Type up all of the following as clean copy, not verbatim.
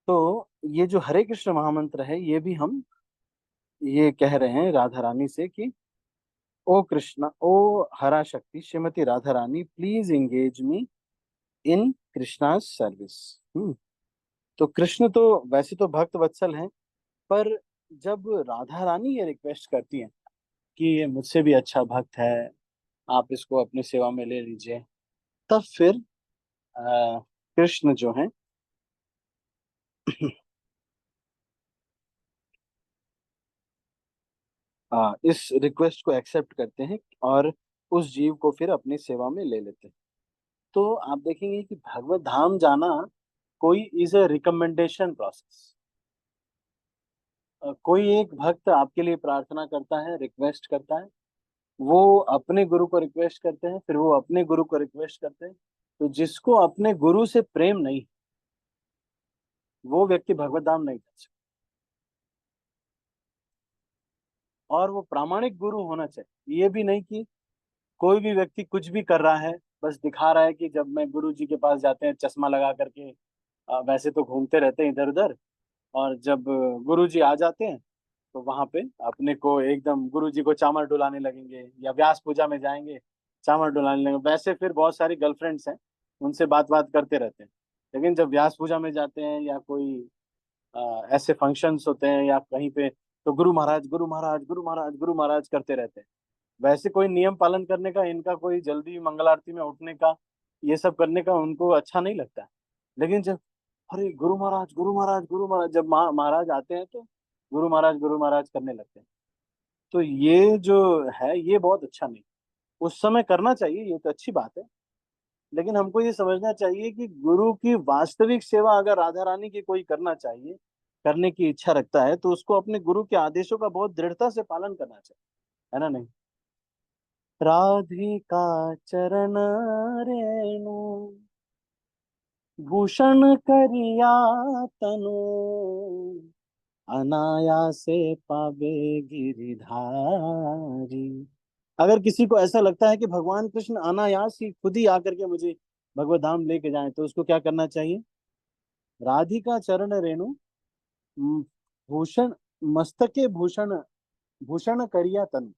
तो ये जो हरे कृष्ण महामंत्र है, ये भी हम ये कह रहे हैं राधा रानी से कि ओ कृष्णा, ओ Hara Shakti Shrimati Radha Rani, please engage me in Krishna service. तो कृष्ण तो वैसे तो भक्त वत्सल हैं, पर जब राधा रानी ये रिक्वेस्ट करती हैं कि ये मुझसे भी अच्छा भक्त है, आप इसको अपनी सेवा में ले लीजिए, तब फिर कृष्ण जो है इस रिक्वेस्ट को एक्सेप्ट करते हैं और उस जीव को फिर अपनी सेवा में ले लेते हैं। तो आप देखेंगे कि भगवत धाम जाना कोई इज अ रिकमेंडेशन प्रोसेस। कोई एक भक्त आपके लिए प्रार्थना करता है, रिक्वेस्ट करता है, वो अपने गुरु को रिक्वेस्ट करते हैं, फिर वो अपने गुरु को रिक्वेस्ट करते हैं। तो जिसको अपने गुरु से प्रेम नहीं, वो व्यक्ति भगवत धाम नहीं जा सकता। और वो प्रामाणिक गुरु होना चाहिए, ये भी नहीं कि कोई भी व्यक्ति कुछ भी कर रहा है, बस दिखा रहा है कि जब मैं गुरु जी के पास जाते हैं चश्मा लगा करके, वैसे तो घूमते रहते हैं इधर उधर, और जब गुरु जी आ जाते हैं तो वहां पे अपने को एकदम गुरु जी को चामर डुलाने लगेंगे, या व्यास पूजा में जाएंगे चामर डुलाने लगेंगे। वैसे फिर बहुत सारी गर्लफ्रेंड्स हैं, उनसे बात बात करते रहते हैं। लेकिन जब व्यास पूजा में जाते हैं या कोई ऐसे फंक्शंस होते हैं या कहीं पे, तो गुरु महाराज गुरु महाराज गुरु महाराज गुरु महाराज करते रहते हैं। वैसे कोई नियम पालन करने का इनका, कोई जल्दी मंगल आरती में उठने का, ये सब करने का उनको अच्छा नहीं लगता है। लेकिन जब अरे गुरु महाराज गुरु महाराज गुरु महाराज, जब महाराज आते हैं तो गुरु महाराज करने लगते हैं। तो ये जो है ये बहुत अच्छा नहीं, उस समय करना चाहिए, ये तो अच्छी बात है। लेकिन हमको ये समझना चाहिए कि गुरु की वास्तविक सेवा अगर राधा रानी की कोई करना चाहिए, करने की इच्छा रखता है, तो उसको अपने गुरु के आदेशों का बहुत दृढ़ता से पालन करना चाहिए, है ना नहीं? राधिका चरण रेणु भूषण करिया तनु, अनायासे पावे गिरिधारी। अगर किसी को ऐसा लगता है कि भगवान कृष्ण अनायास ही खुद ही आकर के मुझे भगवत धाम लेके जाए, तो उसको क्या करना चाहिए? राधिका चरण रेणु म, भूषण, मस्तके भूषण, भूषण करिया तनु।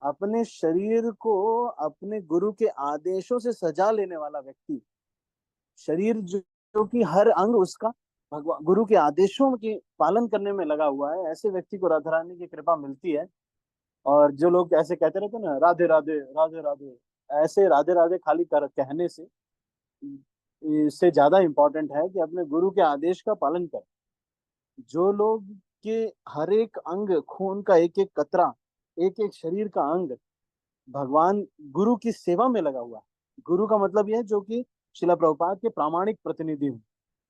अपने शरीर को अपने गुरु के आदेशों से सजा लेने वाला व्यक्ति, शरीर जो कि हर अंग उसका भगवान गुरु के आदेशों के पालन करने में लगा हुआ है, ऐसे व्यक्ति को राधा रानी की कृपा मिलती है। और जो लोग ऐसे कहते रहते हैं ना, राधे राधे राधे राधे, ऐसे राधे राधे खाली कहने से इससे ज्यादा इंपॉर्टेंट है कि अपने गुरु के आदेश का पालन करें। जो लोग के हर एक अंग, खून का एक एक कतरा, एक एक शरीर का अंग भगवान गुरु की सेवा में लगा हुआ है। गुरु का मतलब यह है जो कि शिला प्रभुपाद के प्रामाणिक प्रतिनिधि हूँ।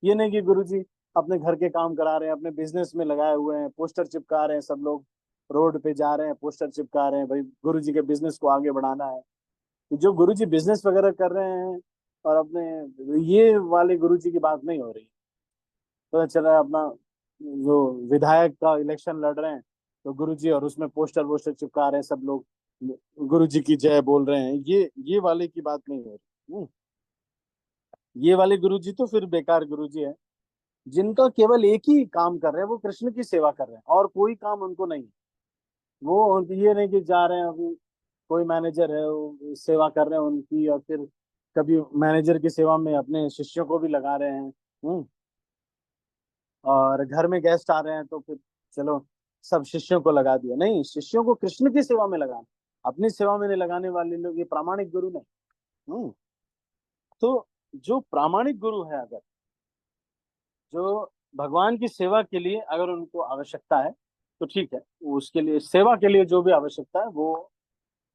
ये नहीं कि गुरु जी अपने घर के काम करा रहे हैं, अपने बिजनेस में लगाए हुए हैं, पोस्टर चिपका रहे हैं, सब लोग रोड पे जा रहे हैं पोस्टर चिपका रहे हैं, भाई गुरु जी के बिजनेस को आगे बढ़ाना है। तो जो गुरु जी बिजनेस वगैरह कर रहे हैं और अपने, ये वाले गुरु जी की बात नहीं हो रही। पता चला है अपना जो विधायक का इलेक्शन लड़ रहे हैं, तो गुरु जी और उसमें पोस्टर वोस्टर चिपका रहे हैं सब लोग, गुरु जी की जय बोल रहे हैं, ये वाले की बात नहीं हो रही। ये वाले गुरु जी तो फिर बेकार गुरु जी है, जिनका केवल एक ही काम कर रहे हैं, वो कृष्ण की सेवा कर रहे हैं और कोई काम उनको नहीं। वो ये नहीं कि जा रहे हैं अभी, कोई मैनेजर है वो सेवा कर रहे हैं उनकी, और फिर कभी मैनेजर की सेवा में अपने शिष्यों को भी लगा रहे हैं। और घर में गेस्ट आ रहे हैं तो फिर चलो सब शिष्यों को लगा दिया, नहीं, शिष्यों को कृष्ण की सेवा में लगाना, अपनी सेवा में नहीं लगाने वाले लोग ये प्रामाणिक गुरु नहीं। हम्म तो जो प्रामाणिक गुरु है, अगर जो भगवान की सेवा के लिए अगर उनको आवश्यकता है, तो ठीक है, उसके लिए सेवा के लिए जो भी आवश्यकता है वो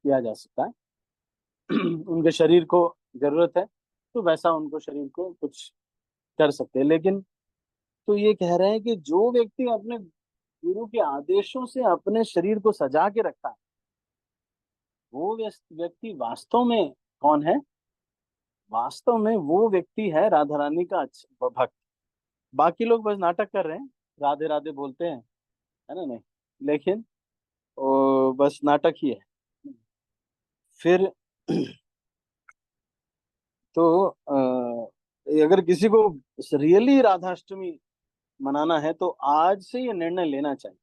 किया जा सकता है। उनके शरीर को जरूरत है, तो वैसा उनको शरीर को कुछ कर सकते हैं। लेकिन तो ये कह रहे हैं कि जो व्यक्ति अपने गुरु के आदेशों से अपने शरीर को सजा के रखता है, वो व्यक्ति वास्तव में कौन है? वास्तव में वो व्यक्ति है राधा रानी का अच्छा भक्त। बाकी लोग बस नाटक कर रहे हैं, राधे राधे बोलते हैं, है ना नहीं, लेकिन वो बस नाटक ही है। फिर तो अगर किसी को रियली राधाष्टमी मनाना है तो आज से ये निर्णय लेना चाहिए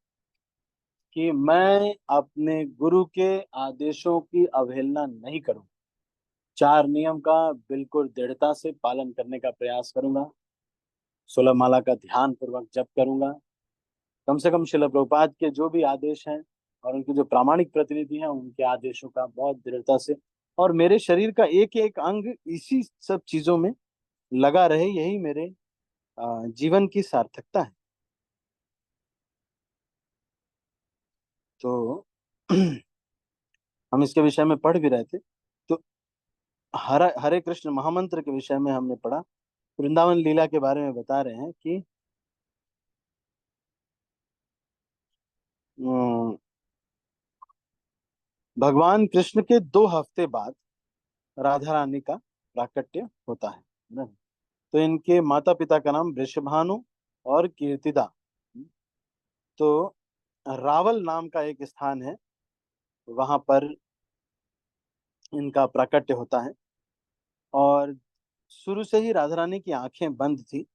कि मैं अपने गुरु के आदेशों की अवहेलना नहीं करूं। चार नियम का बिल्कुल दृढ़ता से पालन करने का प्रयास करूंगा। 16 माला का ध्यान पूर्वक जप करूंगा। कम से कम शिल प्रभुपाद के जो भी आदेश हैं और उनके जो प्रामाणिक प्रतिनिधि हैं उनके आदेशों का बहुत दृढ़ता से, और मेरे शरीर का एक एक अंग इसी सब चीजों में लगा रहे, यही मेरे जीवन की सार्थकता है। तो हम इसके विषय में पढ़ भी रहे थे। तो हरे हरे कृष्ण महामंत्र के विषय में हमने पढ़ा। वृंदावन लीला के बारे में बता रहे हैं कि भगवान कृष्ण के 2 हफ्ते बाद राधा रानी का प्राकट्य होता है ना। तो इनके माता पिता का नाम वृषभानु और कीर्तिदा। तो रावल नाम का एक स्थान है, वहां पर इनका प्राकट्य होता है। और शुरू से ही राधा रानी की आंखें बंद थी।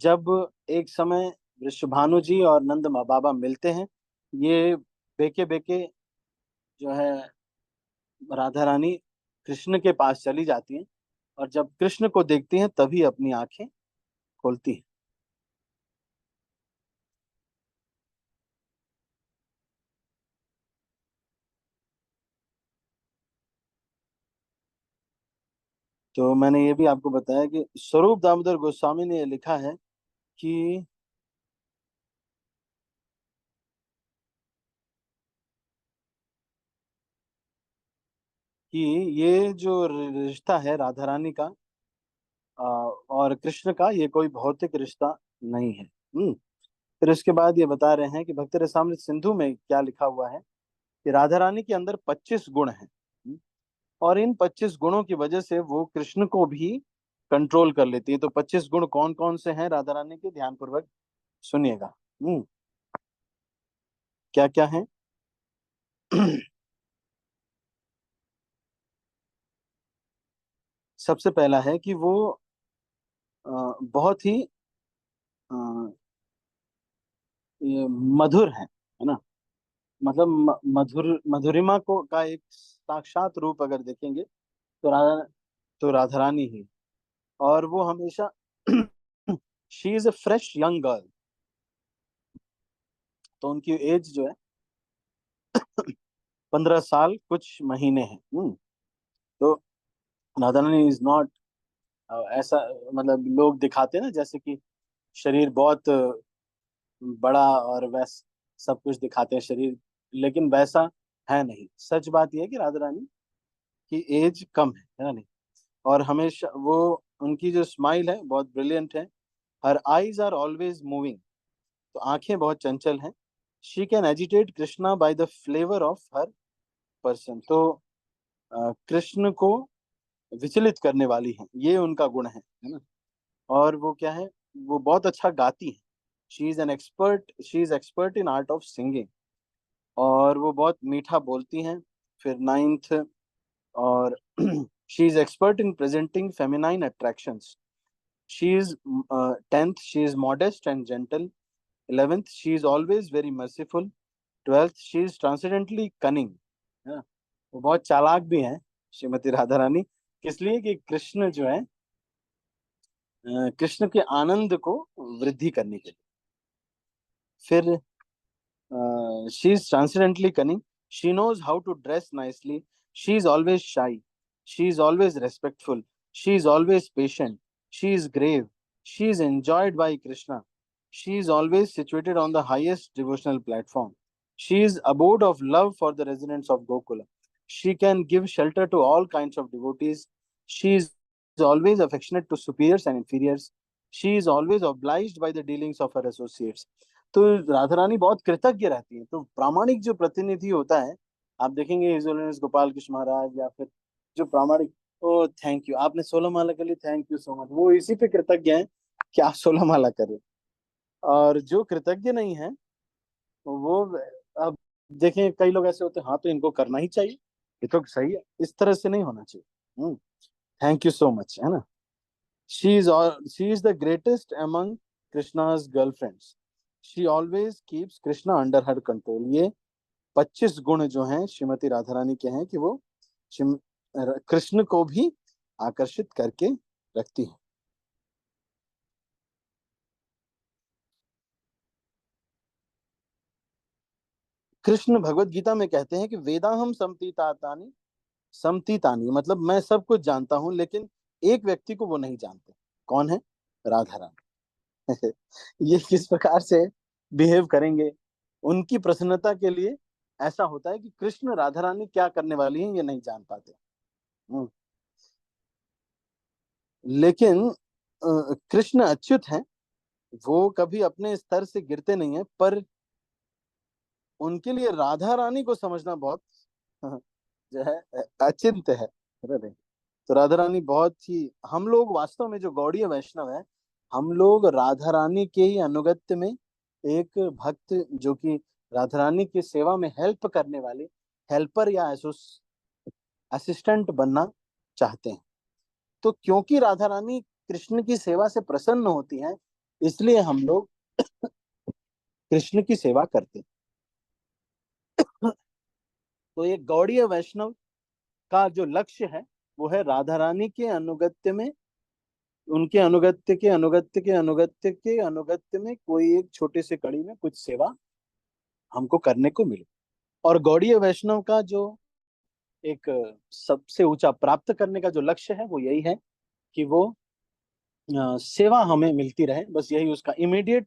जब एक समय वृषभानु जी और नंद बाबा मिलते हैं, ये बेके बेके जो है राधा रानी कृष्ण के पास चली जाती हैं, और जब कृष्ण को देखती हैं तभी अपनी आंखें खोलती हैं। तो मैंने ये भी आपको बताया कि स्वरूप दामोदर गोस्वामी ने ये लिखा है कि कि ये जो रिश्ता है राधा रानी का और कृष्ण का, ये कोई भौतिक रिश्ता नहीं है। फिर इसके बाद ये बता रहे हैं कि भक्ति रसामृत सिंधु में क्या लिखा हुआ है कि राधा रानी के अंदर 25 गुण हैं। और इन 25 गुणों की वजह से वो कृष्ण को भी कंट्रोल कर लेती है। तो 25 गुण कौन कौन से हैं राधा रानी के, ध्यान पूर्वक सुनिएगा। क्या क्या है? सबसे पहला है कि वो बहुत ही अ, ये मधुर है ना। मतलब मधुरिमा को का एक साक्षात रूप अगर देखेंगे तो राधा रानी ही। और वो हमेशा she is a fresh young girl. तो उनकी एज जो है 15 साल कुछ महीने हैं। तो राधा रानी इज नॉट ऐसा, मतलब लोग दिखाते हैं ना जैसे कि शरीर बहुत बड़ा और वैस सब कुछ दिखाते हैं शरीर, लेकिन वैसा है नहीं। सच बात यह है कि राधा रानी की एज कम है ना नहीं। और हमेशा वो, उनकी जो स्माइल है बहुत ब्रिलियंट है। Her eyes are always moving. तो आंखें बहुत चंचल हैं। She can agitate Krishna by the flavour of her person. तो कृष्ण को विचलित करने वाली है, ये उनका गुण है ना। और वो क्या है, वो बहुत अच्छा गाती है। She is expert in art of singing. और वो बहुत मीठा बोलती हैं। फिर नाइन्थ, और she is expert in presenting feminine attractions. She is 10th, she is modest and gentle. 11th, she is always very merciful. 12th, she is transcendentally cunning. वो बहुत चालाक भी हैं श्रीमती राधा रानी। किस लिए? कि कृष्ण जो है कृष्ण के आनंद को वृद्धि करने के लिए। फिर she is transcendently cunning. She knows how to dress nicely. She is always shy. She is always respectful. She is always patient. She is grave. She is enjoyed by Krishna. She is always situated on the highest devotional platform. She is abode of love for the residents of Gokula. She can give shelter to all kinds of devotees. She is always affectionate to superiors and inferiors. She is always obliged by the dealings of her associates. तो राधा रानी बहुत कृतज्ञ रहती है। तो प्रामाणिक जो प्रतिनिधि होता है, आप देखेंगे हिज होलीनेस गोपाल कृष्ण महाराज या फिर जो प्रामाणिक, ओ थैंक यू, आपने 16 माला के लिए थैंक यू सो मच, वो इसी पे कृतज्ञ हैं कि आप 16 माला करें। और जो कृतज्ञ नहीं है वो, अब देखें कई लोग ऐसे होते हैं, हाँ तो इनको करना ही चाहिए, ये तो सही है, इस तरह से नहीं होना चाहिए। थैंक यू सो मच, है ना। she is the greatest among Krishna's girlfriends. She always keeps Krishna under her control. ये 25 गुण जो हैं श्रीमती राधा रानी के हैं कि वो कृष्ण को भी आकर्षित करके रखती हैं। कृष्ण भगवत गीता में कहते हैं कि वेदाहम समतीतानि समतीतानि, मतलब मैं सब कुछ जानता हूं लेकिन एक व्यक्ति को वो नहीं जानते। कौन है? राधा रानी। ये किस प्रकार से बिहेव करेंगे उनकी प्रसन्नता के लिए, ऐसा होता है कि कृष्ण राधा रानी क्या करने वाली हैं ये नहीं जान पाते। हम्म। लेकिन कृष्ण अच्युत हैं, वो कभी अपने स्तर से गिरते नहीं है, पर उनके लिए राधा रानी को समझना बहुत जो है अचिंत्य है। नहीं, तो राधा रानी बहुत ही, हम लोग वास्तव में जो गौड़ीय वैष्णव है, हम लोग राधा रानी के ही अनुगत्य में एक भक्त जो कि राधा रानी की सेवा में हेल्प करने वाले, हेल्पर या असिस्टेंट बनना चाहते हैं। तो क्योंकि राधा रानी कृष्ण की सेवा से प्रसन्न होती हैं, इसलिए हम लोग कृष्ण की सेवा करते हैं। तो ये गौड़ीय वैष्णव का जो लक्ष्य है वो है राधा रानी के अनुगत्य में, उनके अनुगत्य के अनुगत्य के अनुगत्य के अनुगत्य में कोई एक छोटे से कड़ी में कुछ सेवा हमको करने को मिले। और गौड़ीय वैष्णव का जो एक सबसे ऊंचा प्राप्त करने का जो लक्ष्य है वो यही है कि वो सेवा हमें मिलती रहे, बस यही उसका इमीडिएट,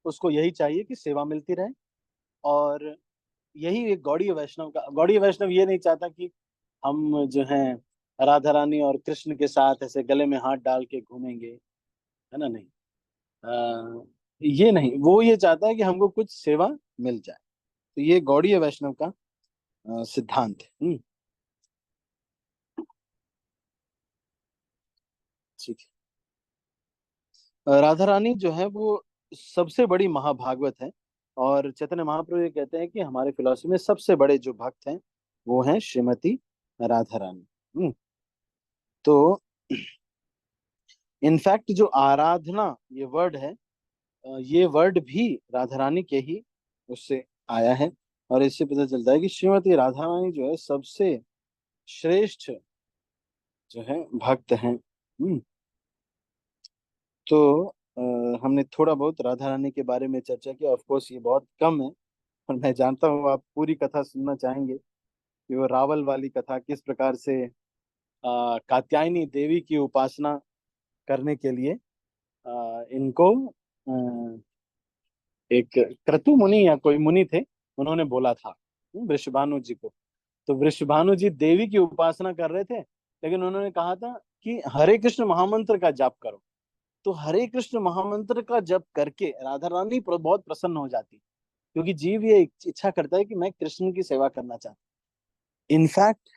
उसको यही चाहिए कि सेवा मिलती रहे। और यही एक गौड़ीय वैष्णव का, गौड़ीय वैष्णव ये नहीं चाहता कि हम जो हैं राधा रानी और कृष्ण के साथ ऐसे गले में हाथ डाल के घूमेंगे, है ना, नहीं। ये नहीं, वो ये चाहता है कि हमको कुछ सेवा मिल जाए। तो ये गौड़ीय वैष्णव का सिद्धांत है। ठीक है। राधा रानी जो है वो सबसे बड़ी महाभागवत है, और चैतन्य महाप्रभु ये कहते हैं कि हमारे फिलॉसफी में सबसे बड़े जो भक्त हैं वो हैं श्रीमती राधा रानी। तो इनफैक्ट जो आराधना ये वर्ड है, ये वर्ड भी राधा रानी के ही उससे आया है। और इससे पता चलता है कि श्रीमती राधा रानी जो है सबसे श्रेष्ठ जो है भक्त हैं। तो हमने थोड़ा बहुत राधा रानी के बारे में चर्चा की। ऑफ कोर्स ये बहुत कम है, और मैं जानता हूँ आप पूरी कथा सुनना चाहेंगे कि वो रावल वाली कथा किस प्रकार से कात्यायनी देवी की उपासना करने के लिए इनको एक क्रतु मुनि या कोई मुनि थे, उन्होंने बोला था वृषभानु जी को। तो वृषभानु जी देवी की उपासना कर रहे थे, लेकिन उन्होंने कहा था कि हरे कृष्ण महामंत्र का जाप करो। तो हरे कृष्ण महामंत्र का जप करके राधा रानी बहुत प्रसन्न हो जाती, क्योंकि जीव ये इच्छा करता है कि मैं कृष्ण की सेवा करना चाहता हूँ। इनफैक्ट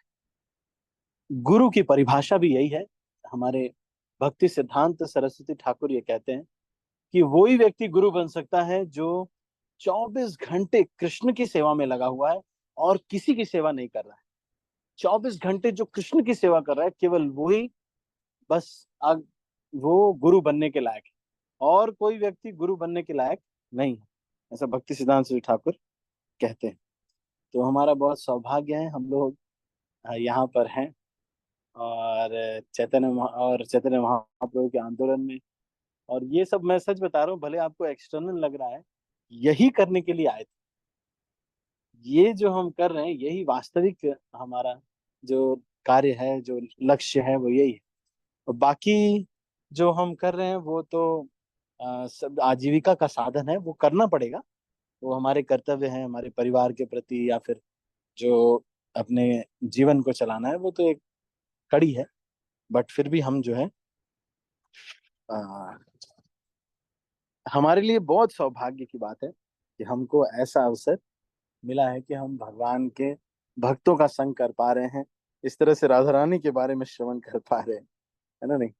गुरु की परिभाषा भी यही है। हमारे भक्ति सिद्धांत सरस्वती ठाकुर ये कहते हैं कि वही व्यक्ति गुरु बन सकता है जो 24 घंटे कृष्ण की सेवा में लगा हुआ है और किसी की सेवा नहीं कर रहा है। 24 घंटे जो कृष्ण की सेवा कर रहा है, केवल वही बस वो गुरु बनने के लायक है, और कोई व्यक्ति गुरु बनने के लायक नहीं है, ऐसा भक्ति सिद्धांत श्री ठाकुर कहते हैं। तो हमारा बहुत सौभाग्य है, हम लोग यहाँ पर हैं, और और चैतन्य महाप्रभु के आंदोलन में। और ये सब मैं सच बता रहा हूँ, भले आपको एक्सटर्नल लग रहा है, यही करने के लिए आए थे। ये जो हम कर रहे हैं यही वास्तविक हमारा जो कार्य है, जो लक्ष्य है वो यही है। और बाकी जो हम कर रहे हैं वो तो सब आजीविका का साधन है, वो करना पड़ेगा। वो हमारे कर्तव्य हैं हमारे परिवार के प्रति, या फिर जो अपने जीवन को चलाना है वो तो एक कड़ी है। बट फिर भी हम जो है अ, हमारे लिए बहुत सौभाग्य की बात है कि हमको ऐसा अवसर मिला है कि हम भगवान के भक्तों का संग कर पा रहे हैं, इस तरह से राधा रानी के बारे में श्रवण कर पा रहे हैं, है ना, नहीं।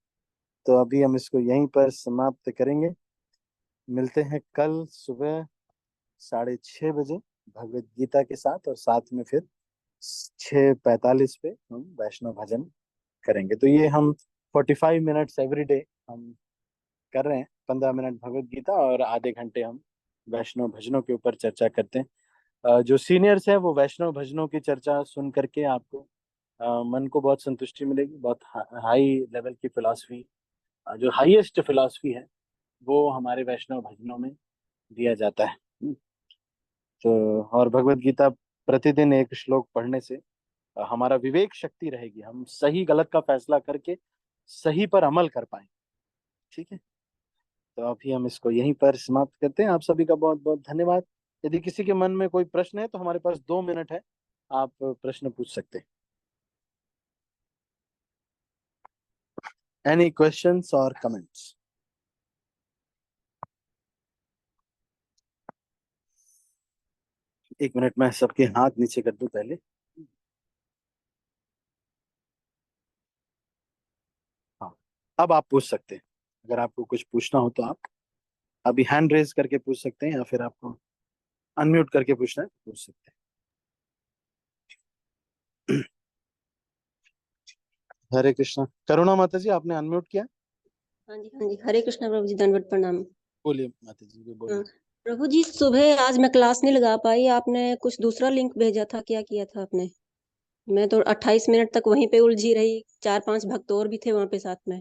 तो अभी हम इसको यहीं पर समाप्त करेंगे। मिलते हैं कल सुबह 6:30 बजे भगवत गीता के साथ, और साथ में फिर 6:45 पे हम वैष्णव भजन करेंगे। तो ये हम 45 मिनट्स एवरी डे हम कर रहे हैं। 15 मिनट भगवत गीता और आधे घंटे हम वैष्णव भजनों के ऊपर चर्चा करते हैं। जो सीनियर्स हैं वो वैष्णव भजनों की चर्चा सुन करके आपको मन को बहुत संतुष्टि मिलेगी। बहुत हाई लेवल की फिलॉसफी, जो हाईएस्ट फिलॉसफी है वो हमारे वैष्णव भजनों में दिया जाता है। तो और भगवत गीता प्रतिदिन एक श्लोक पढ़ने से हमारा विवेक शक्ति रहेगी, हम सही गलत का फैसला करके सही पर अमल कर पाए। ठीक है, तो अभी हम इसको यहीं पर समाप्त करते हैं। आप सभी का बहुत बहुत धन्यवाद। यदि किसी के मन में कोई प्रश्न है तो हमारे पास 2 मिनट है, आप प्रश्न पूछ सकते हैं। एनी क्वेश्चंस और कमेंट्स? एक मिनट में सबके हाथ नीचे कर दूं पहले। हाँ, अब आप पूछ सकते हैं। अगर आपको कुछ पूछना हो तो आप अभी हैंड रेज करके पूछ सकते हैं, या फिर आपको अनम्यूट करके पूछना है तो पूछ सकते हैं। हरे कृष्णा। करुणा माता जी, आपने अनम्यूट किया? हाँ जी, हाँ जी। हरे कृष्णा प्रभु जी, दंडवत प्रणाम। बोलिए माता जी, हाँ, बोलिए। प्रभु जी सुबह आज मैं क्लास नहीं लगा पाई, आपने कुछ दूसरा लिंक भेजा था, क्या किया था आपने? मैं तो 28 मिनट तक वहीं पे उलझी रही, 4-5 भक्त और भी थे वहां पे साथ में।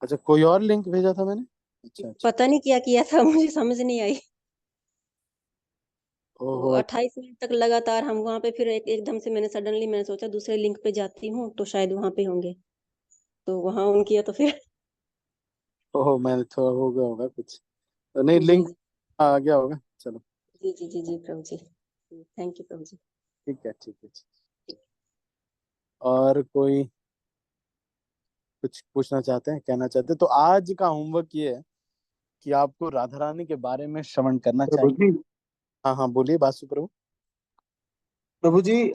अच्छा, कोई और लिंक भेजा था मैंने? अच्छा अच्छा। पता नहीं क्या किया था, मुझे समझ नहीं आई। तो ओहो। 28 मिनट तक लगातार हम वहां पे, फिर एकदम से मैंने सोचा दूसरे लिंक पे जाती हूँ तो शायद वहां पे होंगे, तो वहां ऑन किया तो फिर ओहो, मैंने थोड़ा हो गया होगा कुछ, तो नहीं, जी लिंक आ गया होगा। चलो, जी जी जी जी प्रभु जी, थैंक यू प्रभु जी। ठीक है, ठीक है, ठीक। और कोई कुछ पूछना चाहते हैं, कहना चाहते हैं? तो आज का होमवर्क ये है कि आपको राधा रानी के बारे में श्रवण करना प्रभु चाहिए। जी। हाँ हाँ, बोलिए बासु प्रभु। प्रभु जी,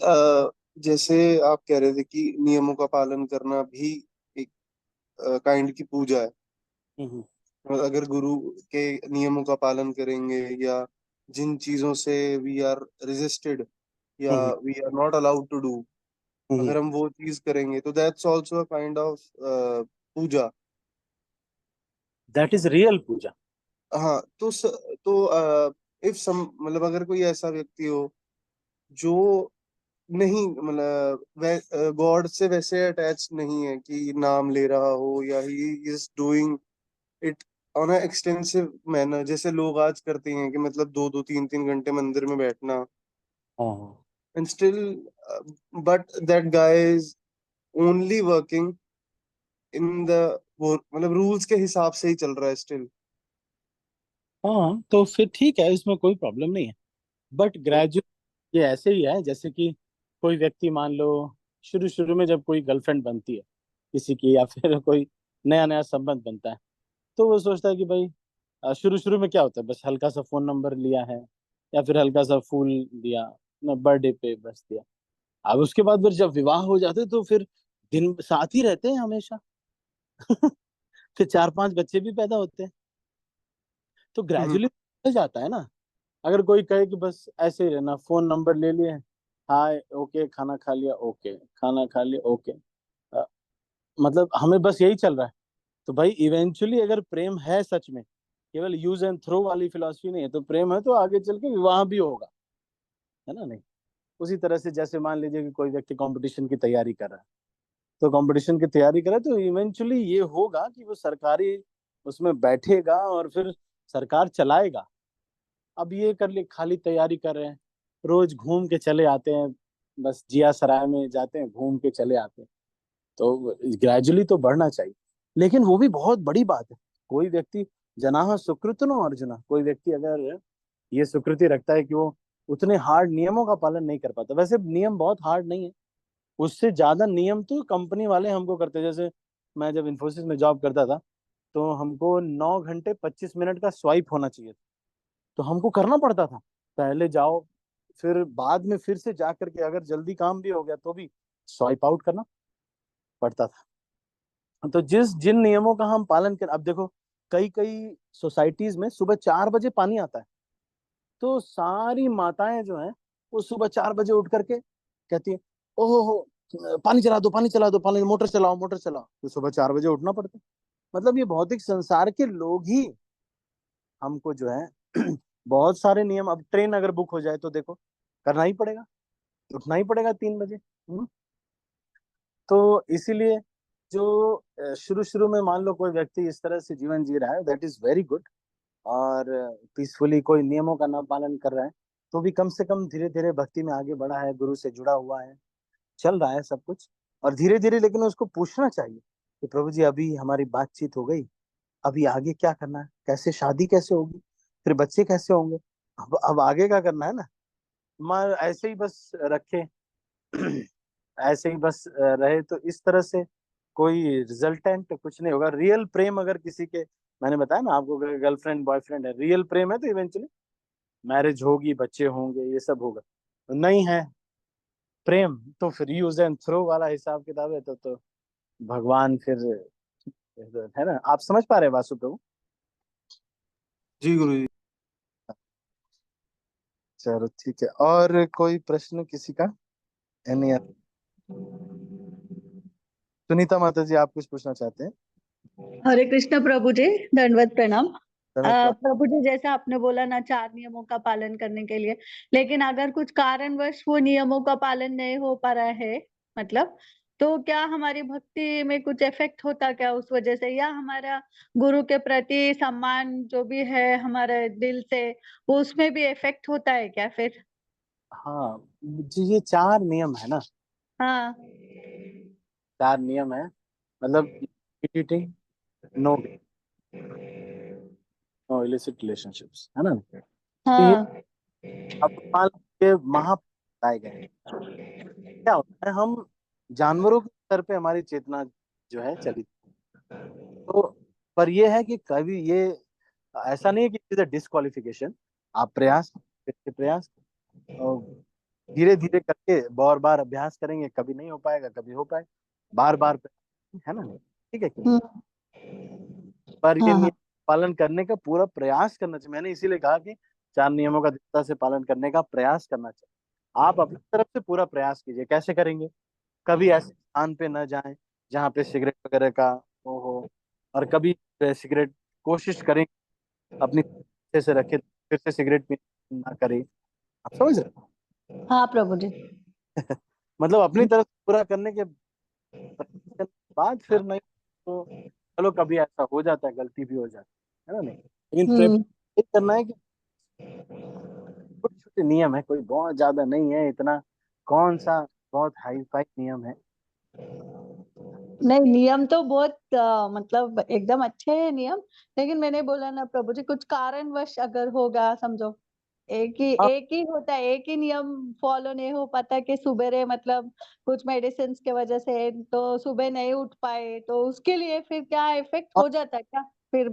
जैसे आप कह रहे थे कि नियमों का पालन करना भी एक काइंड की पूजा है। हम्म। और अगर गुरु के नियमों का पालन करेंगे, या जिन चीजों से वी आर रेजिस्टेड, या hmm. We are not allowed to do, hmm. अगर हम वो चीज करेंगे तो that's also a kind of puja. That is real puja. हाँ, तो इफ सम मतलब अगर कोई ऐसा व्यक्ति हो जो नहीं, मतलब गॉड से वैसे अटैच नहीं है कि नाम ले रहा हो, या he is doing it on a extensive manner, जैसे लोग आज करते हैं कि मतलब 2-2 3-3 घंटे मंदिर में बैठना, हाँ हाँ। And still but that guy is only working in the, वो मतलब रूल्स के हिसाब से ही चल रहा है स्टिल। हाँ, तो फिर ठीक है, इसमें कोई प्रॉब्लम नहीं है। बट तो ग्रेजुएट ये ऐसे ही है जैसे कि कोई व्यक्ति मान लो शुरू शुरू में जब कोई गर्लफ्रेंड बनती है किसी की, या फिर कोई नया नया संबंध बनता है, तो वो सोचता है कि भाई शुरू शुरू में क्या होता है, बस हल्का सा फोन नंबर लिया है या फिर हल्का सा फूल दिया ना, बर्थडे पे बस दिया। अब उसके बाद फिर जब विवाह हो जाते हैं तो फिर दिन साथ ही रहते हैं हमेशा। फिर 4-5 बच्चे भी पैदा होते हैं, तो हम्म, ग्रेजुअली हो जाता है ना। अगर कोई कहे कि बस ऐसे ही रहना, फोन नंबर ले लिए, हाय ओके, खाना खा लिया ओके, खाना खा लिया ओके, मतलब हमें बस यही चल रहा है। तो भाई इवेंचुअली अगर प्रेम है सच में, केवल यूज एंड थ्रो वाली फिलॉसफी नहीं है, तो प्रेम है तो आगे चल के विवाह भी होगा, है ना? नहीं, उसी तरह से जैसे मान लीजिए कि कोई व्यक्ति कंपटीशन की तैयारी कर रहा है, तो कंपटीशन की तैयारी कर रहा है तो इवेंचुअली ये होगा कि वो सरकारी उसमें बैठेगा और फिर सरकार चलाएगा। अब ये कर ले, खाली तैयारी कर रहे हैं, रोज घूम के चले आते हैं, बस जिया सराय में जाते हैं, घूम के चले आते हैं, तो ग्रेजुअली तो बढ़ना चाहिए। लेकिन वो भी बहुत बड़ी बात है। कोई व्यक्ति जनाह सुकृतनो अर्जुना, कोई व्यक्ति अगर ये सुकृति रखता है कि वो उतने हार्ड नियमों का पालन नहीं कर पाता, वैसे नियम बहुत हार्ड नहीं है, उससे ज्यादा नियम तो कंपनी वाले हमको करते हैं। जैसे मैं जब इन्फोसिस में जॉब करता था, तो हमको 9 घंटे 25 मिनट का स्वाइप होना चाहिए था, तो हमको करना पड़ता था। पहले जाओ, फिर बाद में फिर से जा करके अगर जल्दी काम भी हो गया तो भी स्वाइप आउट करना पड़ता था। तो जिस जिन नियमों का हम पालन कर, अब देखो कई कई सोसाइटीज में सुबह 4 बजे पानी आता है, तो सारी माताएं जो हैं वो सुबह 4 बजे उठ करके कहती है, ओहो हो, पानी चला दो, पानी चला दो, पानी, मोटर चलाओ, मोटर चलाओ, तो सुबह 4 बजे उठना पड़ता है। मतलब ये भौतिक संसार के लोग ही हमको जो है बहुत सारे नियम, अब ट्रेन अगर बुक हो जाए तो देखो करना ही पड़ेगा, उठना ही पड़ेगा 3 बजे। तो इसीलिए जो शुरू शुरू में मान लो कोई व्यक्ति इस तरह से जीवन जी रहा है, दैट इज वेरी गुड, और पीसफुली कोई नियमों का ना पालन कर रहा है, तो भी कम से कम धीरे धीरे भक्ति में आगे बढ़ा है, गुरु से जुड़ा हुआ है, चल रहा है सब कुछ। और धीरे धीरे लेकिन उसको पूछना चाहिए कि प्रभु जी अभी हमारी बातचीत हो गई, अभी आगे क्या करना है, कैसे शादी कैसे होगी, फिर बच्चे कैसे होंगे, अब आगे क्या करना है ना। मार ऐसे ही बस रखे ऐसे ही बस रहे तो इस तरह से कोई रिजल्टेंट कुछ नहीं होगा। रियल प्रेम अगर किसी के, मैंने बताया ना आपको, गर्लफ्रेंड बॉयफ्रेंड है, रियल प्रेम है तो इवेंचुअली मैरिज होगी, बच्चे होंगे, ये सब होगा। नहीं है प्रेम तो फिर यूज एंड थ्रो वाला हिसाब किताब है, तो भगवान फिर है ना। आप समझ पा रहे हैं वासु प्रभु? जी गुरु जी। चलो ठीक है, और कोई प्रश्न किसी का? एनी? सुनीता माता जी, आप कुछ पूछना चाहते हैं? हरे कृष्ण प्रभु जी, दंडवत प्रणाम। धन्यवाद। प्रभु जी, जैसा आपने बोला ना 4 नियमों का पालन करने के लिए, लेकिन अगर कुछ कारणवश वो नियमों का पालन नहीं हो पा रहा है, मतलब तो क्या हमारी भक्ति में कुछ इफेक्ट होता क्या उस वजह से, या हमारा गुरु के प्रति सम्मान जो भी है हमारे दिल से, वो उसमें भी इफेक्ट होता है क्या फिर? हाँ जी, ये 4 नियम है ना, हाँ 4 नियम है, मतलब eating, no no illicit relationships, है ना। तो ये हाँ अब मान के महापाए गए हैं। क्या होता है, हम जानवरों के स्तर पे हमारी चेतना जो है चली, तो पर ये है कि कभी ये ऐसा नहीं है कि इज डिस्क्वालिफिकेशन। आप प्रयास करके प्रयास, और धीरे धीरे करके बार बार अभ्यास करेंगे, कभी नहीं हो पाएगा, कभी हो पाएगा, बार बार, है ना। ठीक है कि नहीं? हम्म, पर ये हाँ नियम हाँ पालन करने का पूरा प्रयास करना चाहिए। मैंने इसीलिए कहा कि 4 नियमों का दृढ़ता से पालन करने का प्रयास करना चाहिए। आप अपनी तरफ से पूरा प्रयास कीजिए। कैसे करेंगे? कभी ऐसे स्थान पे न जाएं जहाँ पे सिगरेट वगैरह का वो हो, और कभी सिगरेट कोशिश करें अपनी अच्छे से रखे, फिर से सिगरेट पीना ना करें। आप समझ रहे हैं? हाँ प्रभु जी। मतलब अपनी तरफ से पूरा करने के बाद फिर नहीं तो चलो कभी ऐसा हो जाता है, गलती भी हो जाती है ना, नहीं, लेकिन हम्म प्रयत्न ये करना है कि छोटे छोटे नियम है, कोई बहुत ज्यादा नहीं है इतना, कौन सा बहुत हाई फाई नियम है। नहीं, नियम तो बहुत मतलब एकदम अच्छे हैं नियम, लेकिन मैंने बोला ना प्रभु जी, कुछ कारणवश अगर होगा, समझो हाँ, एक ही होता है, एक ही नियम फॉलो नहीं हो पाता कि सुबेरे मतलब कुछ मेडिसिन के वजह से तो सुबह नहीं उठ पाए, तो उसके लिए फिर क्या इफेक्ट हाँ, हो जाता है क्या फिर?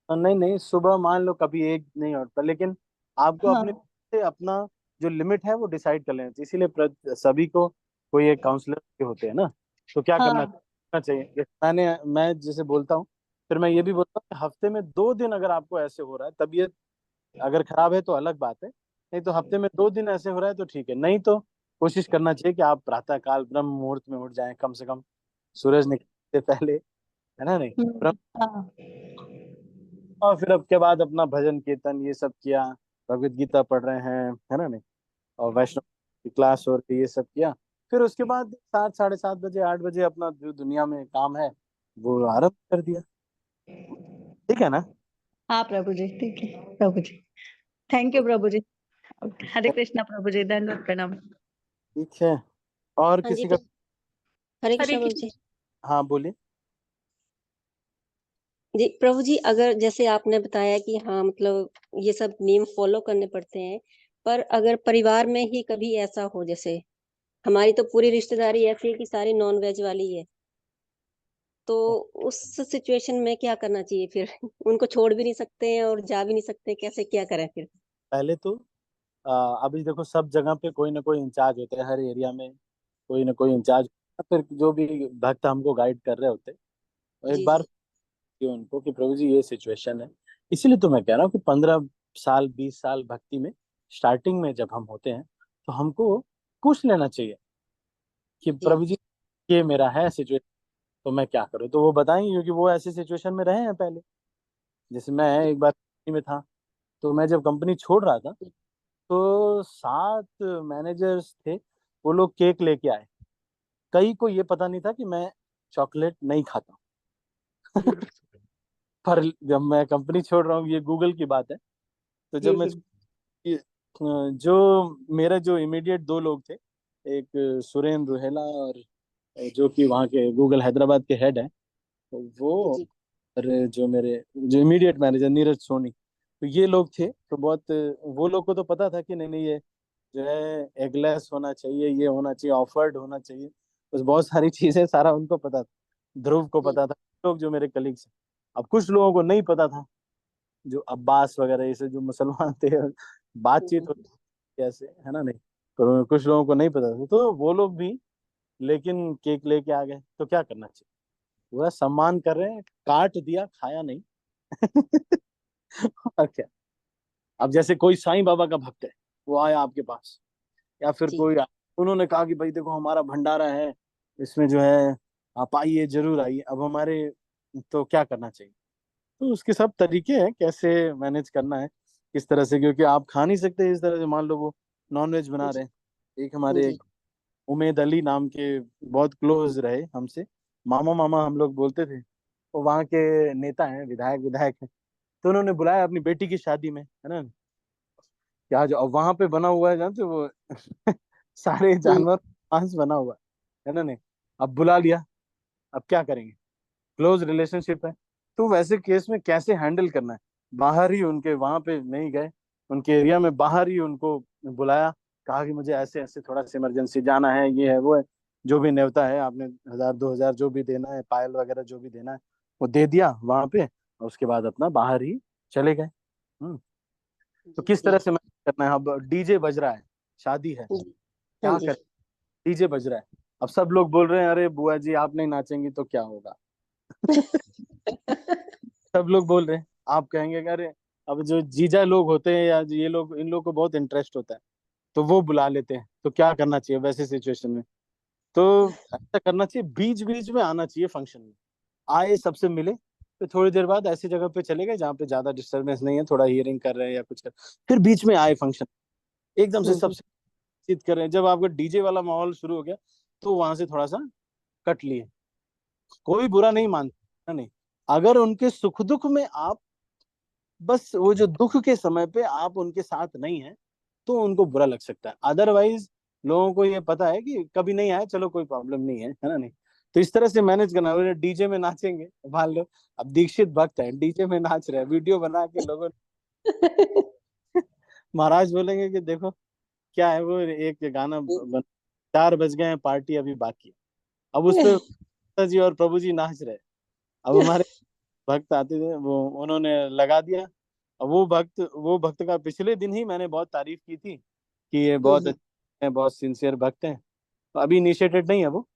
नहीं नहीं, सुबह मान लो कभी एक नहीं होता, लेकिन आपको अपने हाँ से अपना जो लिमिट है वो डिसाइड कर लेना चाहिए। इसीलिए सभी को कोई एक काउंसलर होते हैं ना, तो क्या करना हाँ करना चाहिए, मैं जैसे बोलता हूँ, फिर मैं ये भी बोलता हूँ कि हफ्ते में 2 दिन अगर आपको ऐसे हो रहा है, तबीयत अगर खराब है तो अलग बात है, नहीं तो हफ्ते में 2 दिन ऐसे हो रहा है तो ठीक है, नहीं तो कोशिश करना चाहिए कि आप प्रातः काल ब्रह्म मुहूर्त में उठ जाएं, कम से कम सूरज निकलने से पहले, है ना, नहीं ब्रह्म। हाँ और फिर अब के बाद अपना भजन कीर्तन ये सब किया, भगवत गीता पढ़ रहे हैं, है ना, नहीं, और वैष्णव की क्लास हो रही है, ये सब किया, फिर उसके बाद 7, 7:30 बजे, 8 बजे अपना जो दुनिया में काम है वो आरंभ कर दिया। ठीक है ना? हाँ प्रभु जी, ठीक है प्रभु जी। थैंक यू प्रभु जी। हरे कृष्णा प्रभु जी, दंडवत प्रणाम। ठीक है, और हाँ जी किसी का? हरे हरे कृष्णा प्रभु जी। कृष्ण। हाँ बोलिए। जी प्रभु जी, अगर जैसे आपने बताया कि हाँ मतलब ये सब नियम फॉलो करने पड़ते हैं, पर अगर परिवार में ही कभी ऐसा हो, जैसे हमारी तो पूरी रिश्तेदारी ऐसी है कि सारी नॉन वेज वाली है, तो उस सिचुएशन में क्या करना चाहिए फिर? उनको छोड़ भी नहीं सकते हैं और जा भी नहीं सकते, कैसे क्या करें फिर? पहले तो अभी देखो सब जगह पे कोई ना कोई इंचार्ज होते हैं, हर एरिया में कोई ना कोई इंचार्ज, फिर जो भी भक्त हमको गाइड कर रहे होते हैं, तो एक जी बार जी। कि उनको कि प्रभु जी ये सिचुएशन है। इसीलिए तो मैं कह रहा हूँ कि 15 साल 20 साल भक्ति में स्टार्टिंग में जब हम होते हैं तो हमको पूछ लेना चाहिए कि जी प्रभु जी ये मेरा है सिचुएशन, तो मैं क्या करूँ। तो वो बताएंगे, क्योंकि वो ऐसे सिचुएशन में रहे हैं पहले। जैसे मैं एक बार कंपनी में था, तो मैं जब कंपनी छोड़ रहा था, तो 7 मैनेजर्स थे, वो लोग केक लेके आए। कई को ये पता नहीं था कि मैं चॉकलेट नहीं खाता। पर जब मैं कंपनी छोड़ रहा हूँ, ये गूगल की बात है, तो जब मैं जो मेरा जो इमीडिएट 2 लोग थे, एक सुरेंद्र रुहेला, और जो कि वहाँ के गूगल हैदराबाद के हेड है, तो वो, जी और जो मेरे जो इमीडिएट मैनेजर नीरज सोनी, तो ये लोग थे। तो बहुत वो लोग को तो पता था कि नहीं नहीं, ये जो है एगलेस होना चाहिए, ये होना चाहिए, ऑफर्ड होना चाहिए, बस बहुत सारी चीजें सारा उनको पता था। ध्रुव को जी पता था, लोग जो मेरे कलीग्स हैं। अब कुछ लोगों को नहीं पता था, जो अब्बास वगैरह ऐसे जो मुसलमान थे, बातचीत होती कैसे है ना, नहीं। तो कुछ लोगों को नहीं पता था, तो वो लोग भी लेकिन केक लेके आ गए। तो क्या करना चाहिए, पूरा सम्मान कर रहे हैं, काट दिया, खाया नहीं। और क्या। अब जैसे कोई साईं बाबा का भक्त है, वो आया आपके पास, या फिर जी कोई उन्होंने कहा कि भाई देखो हमारा भंडारा है, इसमें जो है आप आइए, जरूर आइए। अब हमारे, तो क्या करना चाहिए। तो उसके सब तरीके हैं कैसे मैनेज करना है, किस तरह से, क्योंकि आप खा नहीं सकते इस तरह से। मान लो वो नॉन वेज बना जी रहे हैं, एक हमारे जी एक उमेद अली नाम के बहुत क्लोज रहे हमसे, मामा मामा हम लोग बोलते थे, वो वहाँ के नेता हैं, विधायक विधायक हैं। तो उन्होंने बुलाया अपनी बेटी की शादी में, है ना, क्या जो अब वहां पे बना हुआ है जानते हो, वो सारे हम्म जानवर मांस बना हुआ है ना, नहीं। अब बुला लिया, अब क्या करेंगे, क्लोज रिलेशनशिप है। तो वैसे केस में कैसे हैंडल करना है। बाहर ही उनके वहां पे नहीं गए, उनके एरिया में बाहर ही उनको बुलाया, कहा कि मुझे ऐसे ऐसे थोड़ा सा इमरजेंसी जाना है, ये है वो है, जो भी न्योता है आपने 1000 2000 जो भी देना है, पायल वगैरह जो भी देना है, वो दे दिया वहां पे। और उसके बाद अपना बाहर ही चले गए। हम्म। तो जी किस जी तरह से मैनेज करना है। अब डीजे बज रहा है, शादी है, जी हाँ क्या जी करें, डीजे बज रहा है। अब सब लोग बोल रहे हैं अरे बुआ जी आप नहीं नाचेंगी तो क्या होगा। सब लोग बोल रहे हैं, आप कहेंगे कि अरे, अब जो जीजा लोग होते हैं या जो ये लोग, इन लोग को बहुत इंटरेस्ट होता है, तो वो बुला लेते हैं। तो क्या करना चाहिए वैसे सिचुएशन में। तो ऐसा करना चाहिए, बीच बीच में आना चाहिए फंक्शन में, आए सबसे मिले, फिर थोड़ी देर बाद ऐसी जगह पे चले गए जहाँ पे ज्यादा डिस्टरबेंस नहीं है, थोड़ा हियरिंग कर रहे हैं या कुछ कर, फिर बीच में आए फंक्शन, एकदम से हम्म सबसे बातचीत कर रहे हैं। जब आपका डीजे वाला माहौल शुरू हो गया, तो वहां से थोड़ा सा कट लिए। कोई बुरा नहीं मानता, नहीं। अगर उनके सुख दुख में आप, बस वो जो दुख के समय पे आप उनके साथ नहीं है, तो उनको बुरा लग सकता है। अदरवाइज लोगों को ये पता है कि कभी नहीं आए, चलो कोई प्रॉब्लम नहीं है ना, नहीं। तो इस तरह से मैनेज करना। डीजे में नाचेंगे, मान लो अब दीक्षित भक्त है, डीजे में नाच रहे हैं, वीडियो बना के लोगों महाराज बोलेंगे कि देखो क्या है वो, एक गाना 4 बज गए हैं, पार्टी अभी बाकी है। अब उस पे माता जी और प्रभु जी नाच रहे हैं। अब हमारे भक्त आते थे, वो उन्होंने लगा दिया। अब वो भक्त का पिछले दिन ही मैंने बहुत तारीफ की थी कि ये बहुत हम्म, अच्छे हैं, बहुत सिंसियर भक्त हैं। तो अभी इनिशिएटेड नहीं है वो।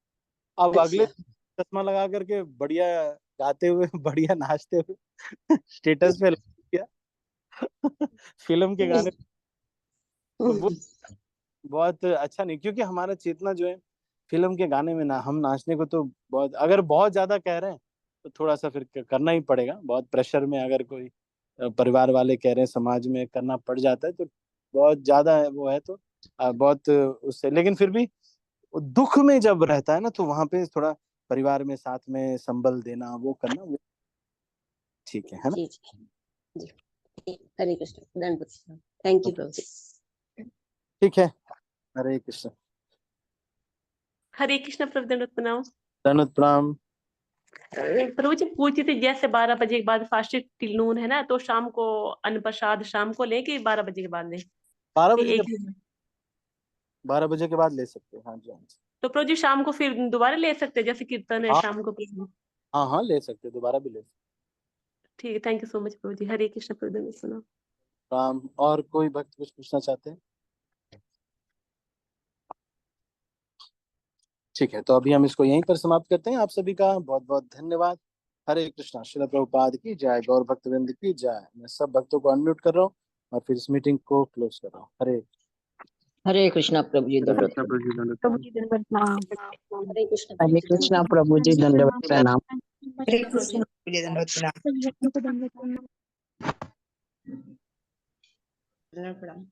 अब अगले अच्छा चश्मा लगा करके बढ़िया गाते हुए बढ़िया नाचते हुए स्टेटस पे लगा दिया फिल्म के गाने। तो वो बहुत अच्छा नहीं, क्योंकि हमारा चेतना जो है फिल्म के गाने में ना, हम नाचने को तो बहुत, अगर बहुत ज्यादा कह रहे हैं तो थोड़ा सा फिर करना ही पड़ेगा। बहुत प्रेशर में अगर कोई परिवार वाले कह रहे हैं, समाज में करना पड़ जाता है, तो बहुत ज्यादा है वो है, तो बहुत उससे, लेकिन फिर भी दुख में जब रहता है ना, तो वहां पे थोड़ा परिवार में साथ में संबल देना, वो करना, वो ठीक है ना। जी जी जी हरे कृष्ण दंडवत थैंक यू प्रभु जी ठीक है। हरे कृष्ण। हरे कृष्ण प्रभु दंडवत प्रणाम। दंडवत प्रणाम। प्रभु जी पूछती थी, जैसे 12 बजे के बाद फास्टेड टिल नून है ना, तो शाम को अन्न प्रसाद शाम को लें कि 12 बजे के बाद लें, 12 कि बजे के एक ही 12 बजे के बाद ले सकते हैं, हाँ जी, हाँ जी। तो प्रभु जी शाम को फिर दोबारा ले सकते हैं, जैसे कीर्तन है हाँ शाम को पढ़ना। हाँ हाँ, ले सकते हैं, दोबारा भी ले सकते ठीक है, थैंक यू सो मच प्रभु जी। हरे कृष्ण प्रभु दंडवत प्रणाम। हैं। राम, और कोई भक्त कुछ पूछना चाहते हैं। ठीक है, तो अभी हम इसको यहीं पर समाप्त करते हैं। आप सभी का बहुत बहुत धन्यवाद। हरे कृष्णा। श्रील प्रभुपाद की जय, गौर भक्तवृंद की जय। मैं सब भक्तों को अनम्यूट कर रहा हूँ और फिर इस मीटिंग को क्लोज कर रहा हूँ। हरे हरे कृष्णा प्रभु जी दंडवत हरे कृष्ण हरे कृष्णा प्रभु जी दंडवत प्रणाम। हरे कृष्ण मुझे दंडवत प्रणाम। प्रणाम।